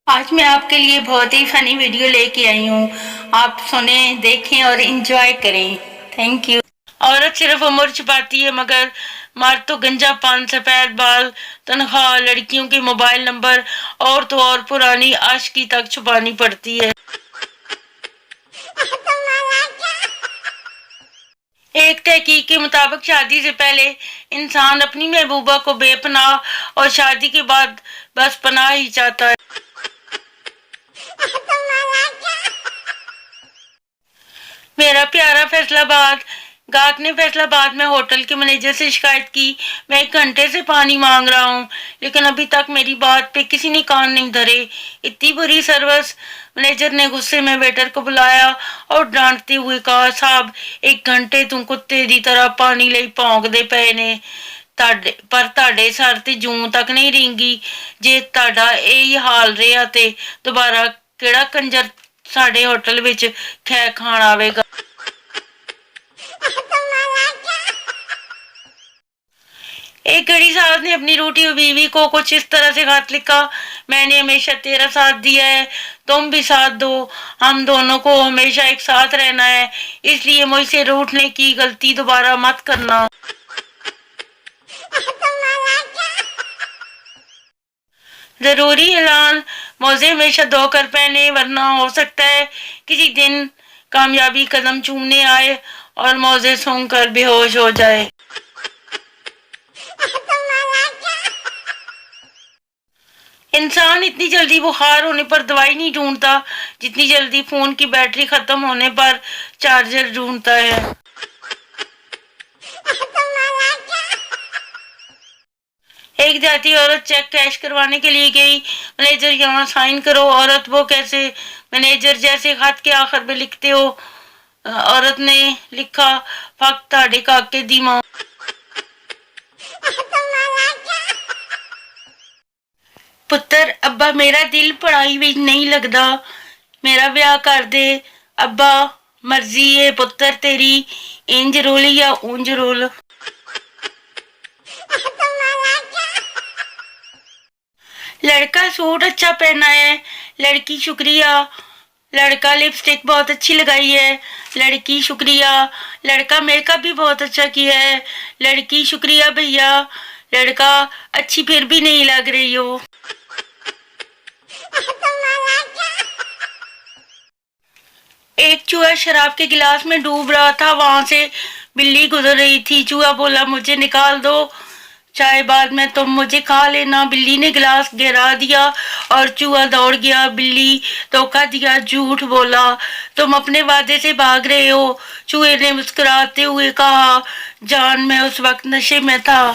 आज मैं आपके लिए बहुत ही फनी वीडियो लेके आई हूँ। आप सुने, देखें और एंजॉय करें। Thank you. औरत सिर्फ उम्र छुपाती है मगर मर्द तो गंजा पान, सफेद बाल, तनख्वाह, लड़कियों के मोबाइल नंबर और तो और पुरानी आशिकी तक छुपानी पड़ती है। एक तहकीक के मुताबिक शादी से पहले इंसान अपनी महबूबा को बेपनाह और शादी के बाद बस पनाह ही चाहता है। मेरा प्यारा फैसलाबाद। गाहक ने फैसलाबाद में होटल के मैनेजर से शिकायत की, मैं 1 घंटे से पानी मांग रहा हूँ लेकिन अभी तक मेरी बात पे किसी ने कान नहीं धरे। इतनी बुरी सर्विस। मैनेजर ने गुस्से में वेटर को बुलाया और डांटते हुए कहा, साहब 1 घंटे तू कुत्ते दी तरह पानी ਲਈ ਭੌਂਕਦੇ ਪਏ ਨੇ ਪਰ ਤੁਹਾਡੇ ਸਰ ਤੇ ਜੂੰ ਤੱਕ ਨਹੀਂ ਰਿੰਗੀ। ਜੇ ਤੁਹਾਡਾ ਇਹੀ ਹਾਲ ਰਿਹਾ ਤੇ ਦੁਬਾਰਾ ਕਿਹੜਾ ਕੰਜਰ साढ़े होटल विच खै खान आवेगा। एक गरीब साहब ने अपनी रूठी बीवी को कुछ इस तरह से खत लिखा, मैंने हमेशा तेरा साथ दिया है, तुम भी साथ दो, हम दोनों को हमेशा एक साथ रहना है, इसलिए मुझसे रूठने की गलती दोबारा मत करना। जरूरी ऐलान, मोजे हमेशा धोकर पहने वरना हो सकता है किसी दिन कामयाबी कदम चूमने आए और मोजे सूंघकर बेहोश हो जाए। इंसान इतनी जल्दी बुखार होने पर दवाई नहीं ढूंढता जितनी जल्दी फोन की बैटरी खत्म होने पर चार्जर ढूंढता है। एक जाती औरत चेक कैश करवाने के लिए गई, मैनेजर यहाँ साइन करो। औरत, वो कैसे? मैनेजर, जैसे खत के आखिर में लिखते हो। औरत ने लिखा, फक ताड़े काके दी मां। पुत्र, अब्बा मेरा दिल पढ़ाई में नहीं लगता, मेरा ब्याह कर दे। अब्बा, मर्जी है पुत्र तेरी, इंज रोल या ऊंज रोल। लड़का सूट अच्छा पहना है, लड़की शुक्रिया। लड़का लिपस्टिक बहुत अच्छी लगाई है, लड़की शुक्रिया। लड़का मेकअप भी बहुत अच्छा किया है, लड़की शुक्रिया भैया। लड़का, अच्छी फिर भी नहीं लग रही हो। एक चूहा शराब के गिलास में डूब रहा था, वहां से बिल्ली गुजर रही थी। चूहा बोला, मुझे निकाल दो, चाहे बाद में तुम मुझे खा लेना। बिल्ली ने गिलास गिरा दिया और चूहा दौड़ गया। बिल्ली, धोखा दिया, झूठ बोला, तुम अपने वादे से भाग रहे हो। चूहे ने मुस्कुराते हुए कहा, जान मैं उस वक्त नशे में था।